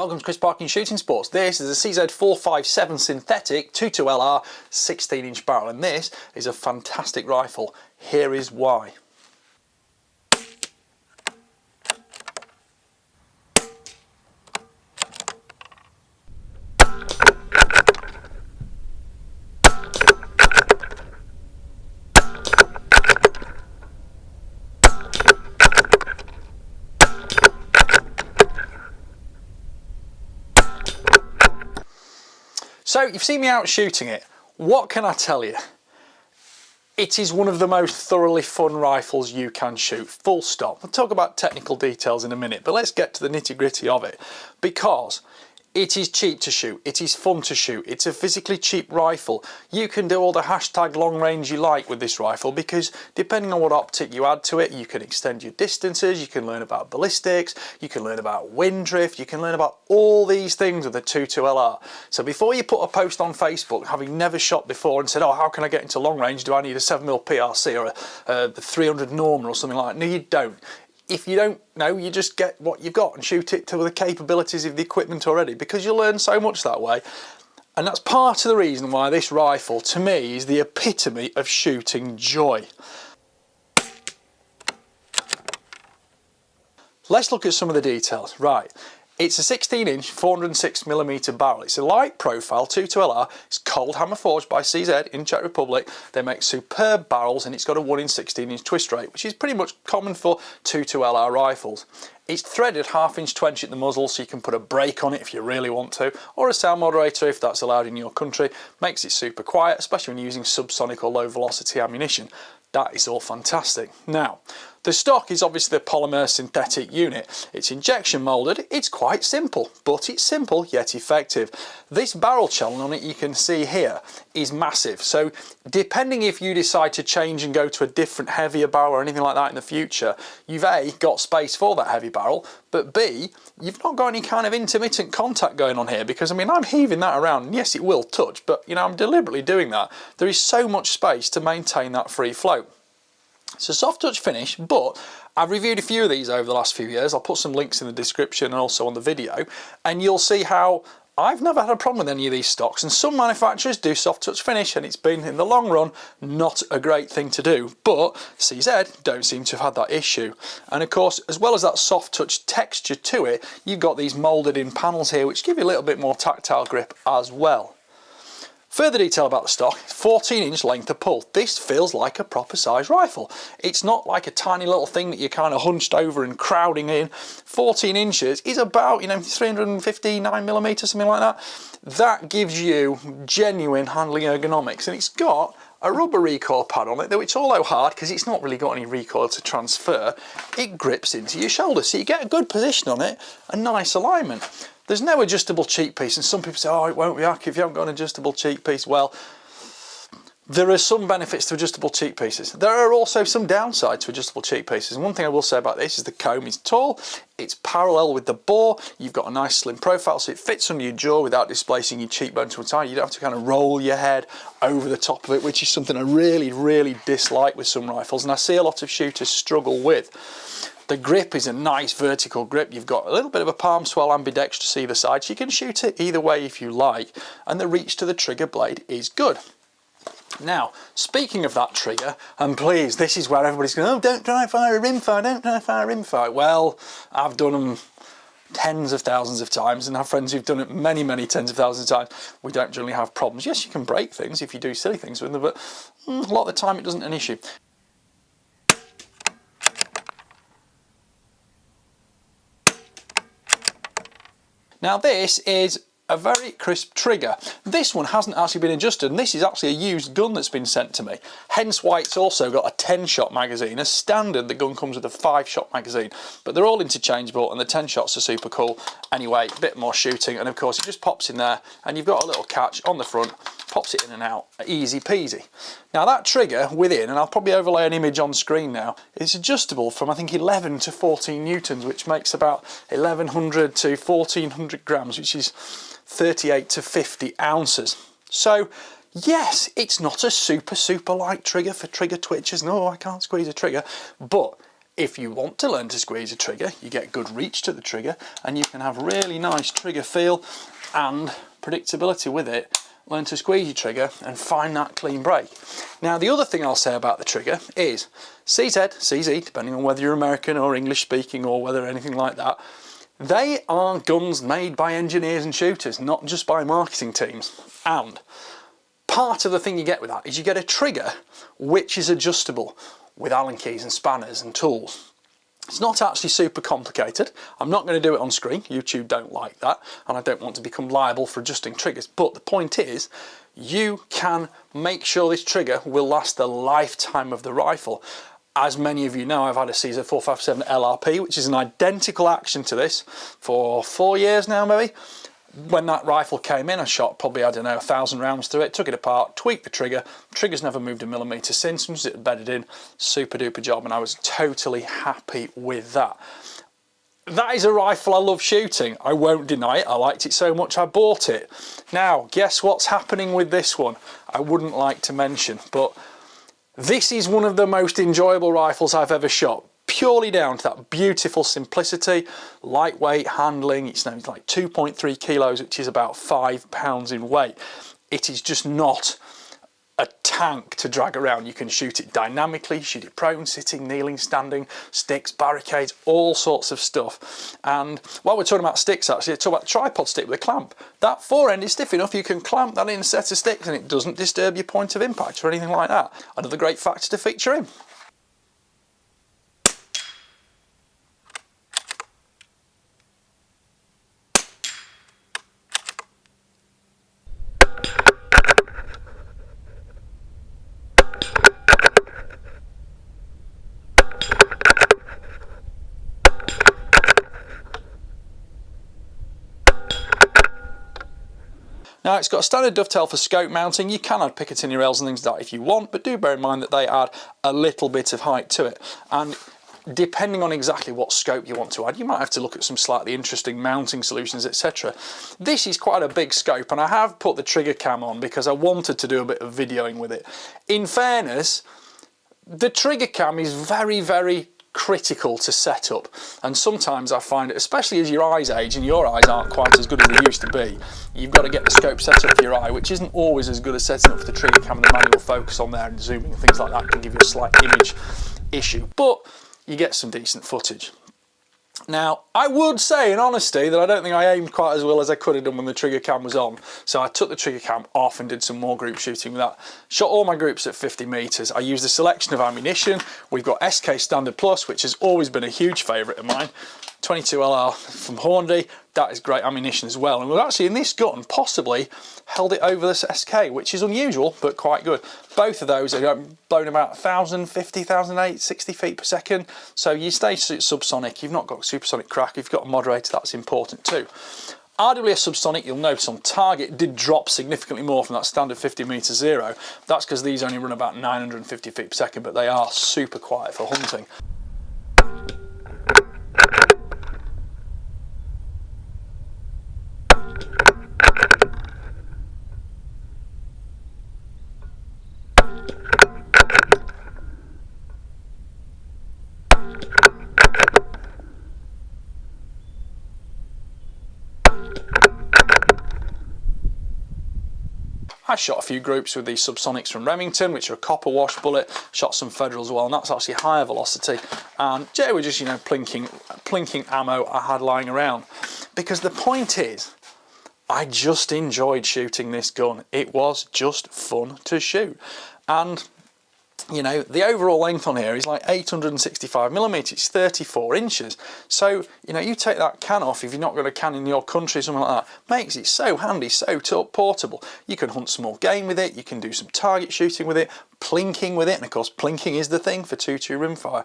welcome to Chris Parkin Shooting Sports. This is a CZ457 synthetic 22LR 16-inch barrel, and this is a fantastic rifle. Here is why. So you've seen me out shooting it. What can I tell you? It is one of the most thoroughly fun rifles you can shoot, full stop. We'll talk about technical details in a minute, but let's get to the nitty-gritty of it, because it is cheap to shoot, it is fun to shoot, it's a physically cheap rifle. You can do all the hashtag long range you like with this rifle, because depending on what optic you add to it, you can extend your distances, you can learn about ballistics, you can learn about wind drift, you can learn about all these things with the 22LR. So before you put a post on Facebook, having never shot before, and said, oh, how can I get into long range? Do I need a 7mm PRC or a 300 Norman or something like that? No, you don't. If you don't know, you just get what you've got and shoot it to the capabilities of the equipment already, because you'll learn so much that way. And that's part of the reason why this rifle, to me, is the epitome of shooting joy. Let's look at some of the details. Right. It's a 16-inch 406mm barrel. It's a light profile 22LR. It's cold hammer forged by CZ in Czech Republic. They make superb barrels, and it's got a 1 in 16-inch twist rate, which is pretty much common for 22LR rifles. It's threaded 1/2 inch 20 at the muzzle, so you can put a brake on it if you really want to, or a sound moderator if that's allowed in your country. Makes it super quiet, especially when you're using subsonic or low velocity ammunition. That is all fantastic. Now, the stock is obviously the polymer synthetic unit. It's injection moulded. It's quite simple, but it's simple yet effective. This barrel channel on it, you can see here, is massive. So depending if you decide to change and go to a different heavier barrel or anything like that in the future, you've A, got space for that heavy barrel, but B, you've not got any kind of intermittent contact going on here, because I mean, I'm heaving that around, and yes, it will touch, but you know, I'm deliberately doing that. There is so much space to maintain that free flow. It's a soft touch finish, but I've reviewed a few of these over the last few years. I'll put some links in the description and also on the video, and you'll see how I've never had a problem with any of these stocks, and some manufacturers do soft touch finish, and it's been, in the long run, not a great thing to do, but CZ don't seem to have had that issue. And of course, as well as that soft touch texture to it, you've got these moulded in panels here, which give you a little bit more tactile grip as well. Further detail about the stock, 14-inch length of pull. This feels like a proper size rifle. It's not like a tiny little thing that you're kind of hunched over and crowding in. 14 inches is about, you know, 359mm, something like that. That gives you genuine handling ergonomics, and it's got a rubber recoil pad on it, though it's although hard, because it's not really got any recoil to transfer, it grips into your shoulder, so you get a good position on it, a nice alignment. There's no adjustable cheek piece, and some people say, oh, it won't react if you haven't got an adjustable cheek piece. Well, there are some benefits to adjustable cheek pieces. There are also some downsides to adjustable cheek pieces. And one thing I will say about this is the comb is tall, it's parallel with the bore, you've got a nice slim profile, so it fits under your jaw without displacing your cheekbone to a tie. You don't have to kind of roll your head over the top of it, which is something I really dislike with some rifles, and I see a lot of shooters struggle with. The grip is a nice vertical grip. You've got a little bit of a palm swell ambidextrous either side, so you can shoot it either way if you like, and the reach to the trigger blade is good. Now, speaking of that trigger, and please, this is where everybody's going, oh, don't try fire a rimfire, don't try fire a rimfire. Well, I've done them tens of thousands of times, and have friends who've done it many tens of thousands of times. We don't generally have problems. Yes, you can break things if you do silly things with them, but a lot of the time it isn't an issue. Now this is a very crisp trigger. This one hasn't actually been adjusted, and this is actually a used gun that's been sent to me. Hence why it's also got a 10-shot magazine. As standard, the gun comes with a 5-shot magazine, but they're all interchangeable, and the 10 shots are super cool. Anyway, a bit more shooting, and of course it just pops in there, and you've got a little catch on the front, pops it in and out, easy peasy. Now that trigger within, and I'll probably overlay an image on screen now, is adjustable from I think 11 to 14 newtons, which makes about 1100 to 1400 grams, which is 38 to 50 ounces. So yes, it's not a super light trigger for trigger twitchers. No, I can't squeeze a trigger, but If you want to learn to squeeze a trigger, you get good reach to the trigger and you can have really nice trigger feel and predictability with it. Learn to squeeze your trigger and find that clean break. Now the other thing I'll say about the trigger is CZ, CZ, depending on whether you're American or English speaking or whether anything like that, they are guns made by engineers and shooters, not just by marketing teams. And part of the thing you get with that is you get a trigger which is adjustable with Allen keys and spanners and tools. It's not actually super complicated. I'm not going to do it on screen. YouTube don't like that, and I don't want to become liable for adjusting triggers. But the point is, you can make sure this trigger will last the lifetime of the rifle. As many of you know, I've had a Caesar 457 LRP, which is an identical action to this for 4 years now, maybe. When that rifle came in, I shot probably, I don't know, 1,000 rounds through it, took it apart, tweaked the trigger. Trigger's never moved a millimetre since, once it bedded in, super duper job, and I was totally happy with that. That is a rifle I love shooting. I won't deny it. I liked it so much I bought it. Now, guess what's happening with this one? I wouldn't like to mention, but this is one of the most enjoyable rifles I've ever shot. Purely down to that beautiful simplicity, lightweight handling. It's now like 2.3 kilos, which is about 5 pounds in weight. It is just not a tank to drag around. You can shoot it dynamically, shoot it prone, sitting, kneeling, standing, sticks, barricades, all sorts of stuff. And while we're talking about sticks, actually, talk about the tripod stick with a clamp. That forend is stiff enough, you can clamp that in a set of sticks and it doesn't disturb your point of impact or anything like that. Another great factor to feature in. Now it's got a standard dovetail for scope mounting. You can add Picatinny rails and things like that if you want, but do bear in mind that they add a little bit of height to it. And depending on exactly what scope you want to add, you might have to look at some slightly interesting mounting solutions, etc. This is quite a big scope, and I have put the trigger cam on because I wanted to do a bit of videoing with it. In fairness, the trigger cam is very, very critical to set up, and sometimes I find it, especially as your eyes age and your eyes aren't quite as good as they used to be, you've got to get the scope set up for your eye, which isn't always as good as setting up for the trigger cam and the manual focus on there, and zooming and things like that can give you a slight image issue, but you get some decent footage. Now, I would say in honesty that I don't think I aimed quite as well as I could have done when the trigger cam was on, so I took the trigger cam off and did some more group shooting with that. Shot all my groups at 50 metres. I used a selection of ammunition. We've got SK Standard Plus, which has always been a huge favourite of mine. 22 LR from Hornady, that is great ammunition as well. And we've actually, in this gun, possibly held it over this SK, which is unusual, but quite good. Both of those are blown about 1,000, 50, 1,008, 60 feet per second. So you stay subsonic. You've not got supersonic crack. You've got a moderator, that's important too. RWS subsonic, you'll notice on target, did drop significantly more from that standard 50 metre zero. That's because these only run about 950 feet per second, but they are super quiet for hunting. I shot a few groups with these subsonics from Remington, which are a copper wash bullet, shot some Federal as well, and that's actually higher velocity. And they were just, you know, plinking ammo I had lying around. Because the point is, I just enjoyed shooting this gun. It was just fun to shoot. And you know, the overall length on here is like 865mm, it's 34 inches. So, you know, you take that can off, if you've not got a can in your country, something like that, makes it so handy, so portable. You can hunt small game with it, you can do some target shooting with it, plinking with it, and of course plinking is the thing for 2.2 rimfire.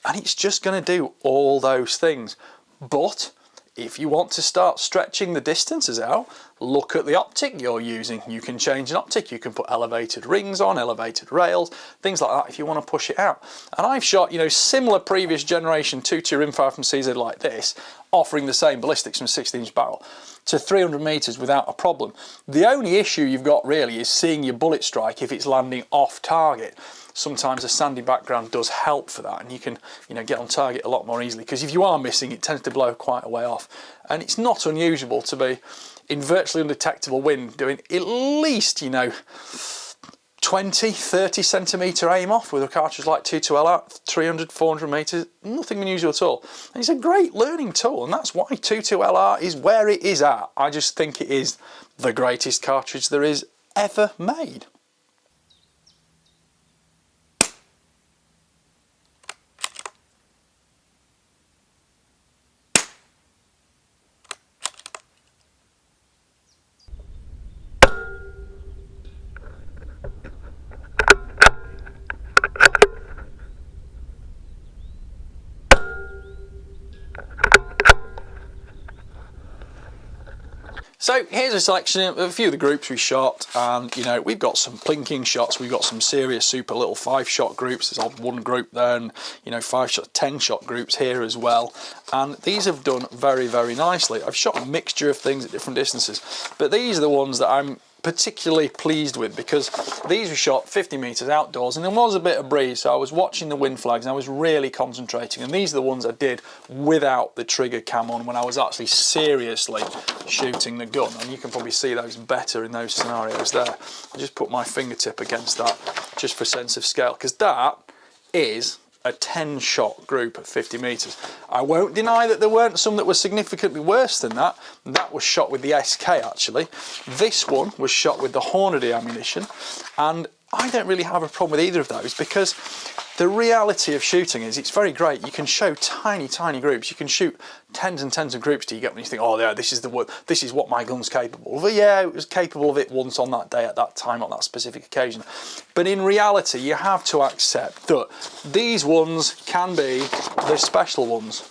And it's just going to do all those things. But if you want to start stretching the distances out, look at the optic you're using. You can change an optic, you can put elevated rings on, elevated rails, things like that if you want to push it out. And I've shot, you know, similar previous generation 2.2 rimfire from CZ like this, offering the same ballistics from a 16-inch barrel to 300 metres without a problem. The only issue you've got really is seeing your bullet strike if it's landing off target. sometimes a sandy background does help for that, and you can, you know, get on target a lot more easily, because if you are missing, it tends to blow quite a way off. And it's not unusual to be in virtually undetectable wind doing at least, you know, 20-30 centimetre aim off with a cartridge like 22LR, 300-400 metres, nothing unusual at all. And it's a great learning tool, and that's why 22LR is where it is at. I just think it is the greatest cartridge there is ever made. So here's a selection of a few of the groups we shot, and you know, we've got some plinking shots, we've got some serious super little 5-shot groups. There's one group there, and you know, 5-shot, 10-shot groups here as well, and these have done very, very nicely. I've shot a mixture of things at different distances, but these are the ones that I'm particularly pleased with, because these were shot 50 metres outdoors and there was a bit of breeze, so I was watching the wind flags and I was really concentrating, and these are the ones I did without the trigger cam on, when I was actually seriously shooting the gun, and you can probably see those better in those scenarios there. I just put my fingertip against that just for a sense of scale, because that is a 10-shot group at 50 metres. I won't deny that there weren't some that were significantly worse than that. That was shot with the SK actually. This one was shot with the Hornady ammunition, and I don't really have a problem with either of those, because the reality of shooting is it's very great. You can show tiny groups. You can shoot tens and tens of groups till you get when you think, oh yeah, this is what my gun's capable of. Yeah, it was capable of it once on that day, at that time, on that specific occasion. But in reality, you have to accept that these ones can be the special ones.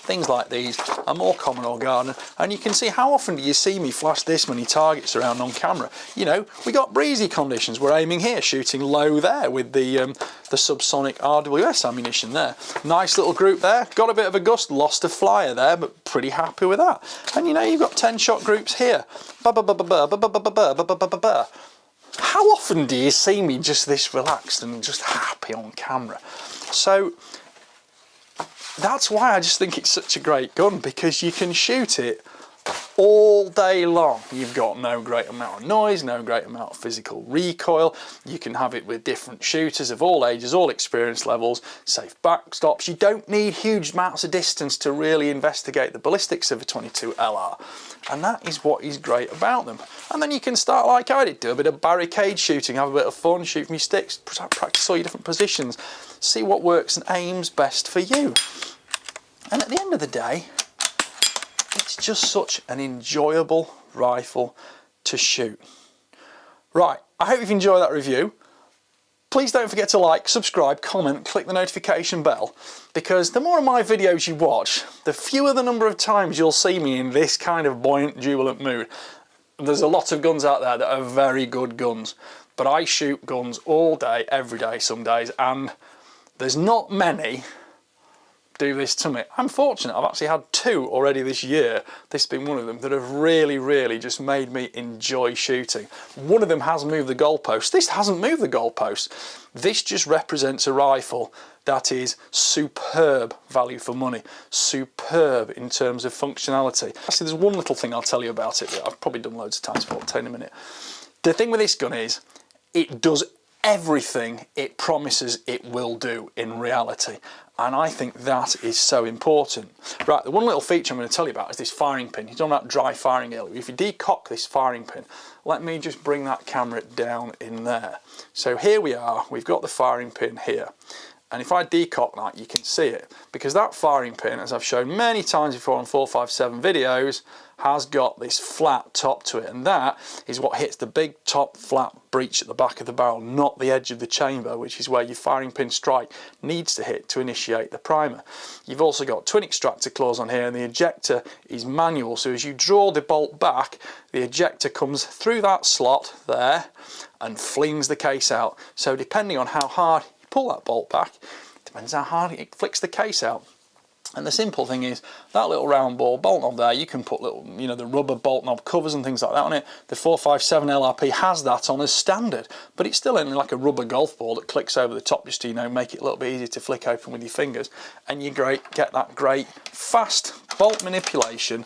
Things like these are more common or garden, and you can see how often do you see me flash this many targets around on camera. You know, we got breezy conditions, we're aiming here, shooting low there with the subsonic RWS ammunition there. Nice little group there, got a bit of a gust, lost a flyer there, but pretty happy with that. And you know, you've got 10-shot groups here. How often do you see me just this relaxed and just happy on camera? So that's why I just think it's such a great gun, because you can shoot it all day long. You've got no great amount of noise, no great amount of physical recoil. You can have it with different shooters of all ages, all experience levels, safe backstops. You don't need huge amounts of distance to really investigate the ballistics of a 22LR. And that is what is great about them. And then you can start like I did, do a bit of barricade shooting, have a bit of fun, shoot from your sticks, practice all your different positions, see what works and aims best for you. And at the end of the day, it's just such an enjoyable rifle to shoot. Right, I hope you've enjoyed that review. Please don't forget to like, subscribe, comment, click the notification bell, because the more of my videos you watch, the fewer the number of times you'll see me in this kind of buoyant, jubilant mood. There's a lot of guns out there that are very good guns, but I shoot guns all day, every day, some days, and there's not many do this to me. I'm fortunate, I've actually had 2 already this year, this being one of them, that have really just made me enjoy shooting. One of them has moved the goalpost. This hasn't moved the goalpost. This just represents a rifle that is superb value for money, superb in terms of functionality. Actually, there's one little thing I'll tell you about it that I've probably done loads of times, but I'll tell you in a minute. The thing with this gun is, it does everything it promises it will do in reality, and I think that is so important. Right, the one little feature I'm going to tell you about is this firing pin. You're talking about dry firing earlier. If you decock this firing pin, let me just bring that camera down in there. So here we are, we've got the firing pin here, and if I decock that, you can see it, because that firing pin, as I've shown many times before on 457 videos, has got this flat top to it, and that is what hits the big top flat breech at the back of the barrel, not the edge of the chamber, which is where your firing pin strike needs to hit to initiate the primer. You've also got twin extractor claws on here, and the ejector is manual, so as you draw the bolt back, the ejector comes through that slot there and flings the case out. So depending on how hard you pull that bolt back, depends how hard it flicks the case out. And the simple thing is, that little round ball bolt knob there, you can put little, you know, the rubber bolt knob covers and things like that on it. The 457 LRP has that on as standard, but it's still only like a rubber golf ball that clicks over the top just to, you know, make it a little bit easier to flick open with your fingers. And you get that great fast bolt manipulation.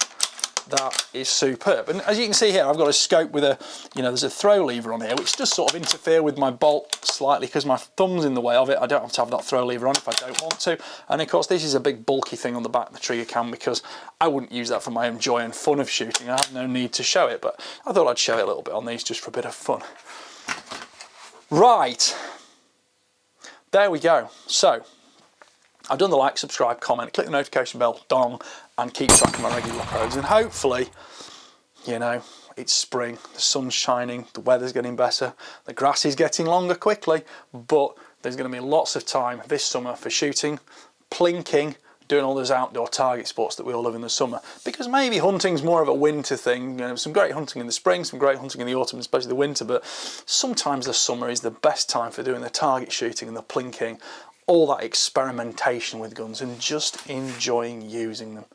That is superb. And as you can see here, I've got a scope with a, you know, there's a throw lever on here, which does sort of interfere with my bolt slightly because my thumb's in the way of it. I don't have to have that throw lever on if I don't want to. And of course, this is a big bulky thing on the back of the trigger cam because I wouldn't use that for my own joy and fun of shooting. I have no need to show it, but I thought I'd show it a little bit on these just for a bit of fun. Right, there we go. So, I've done the like, subscribe, comment, click the notification bell, dong, and keep track of my regular uploads. And hopefully, you know, it's spring, the sun's shining, the weather's getting better, the grass is getting longer quickly, but there's going to be lots of time this summer for shooting, plinking, doing all those outdoor target sports that we all love in the summer. Because maybe hunting's more of a winter thing. You know, some great hunting in the spring, some great hunting in the autumn, especially the winter, but sometimes the summer is the best time for doing the target shooting and the plinking, all that experimentation with guns and just enjoying using them.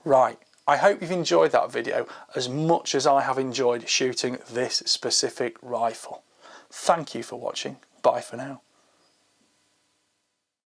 Right, I hope you've enjoyed that video as much as I have enjoyed shooting this specific rifle. Thank you for watching. Bye for now.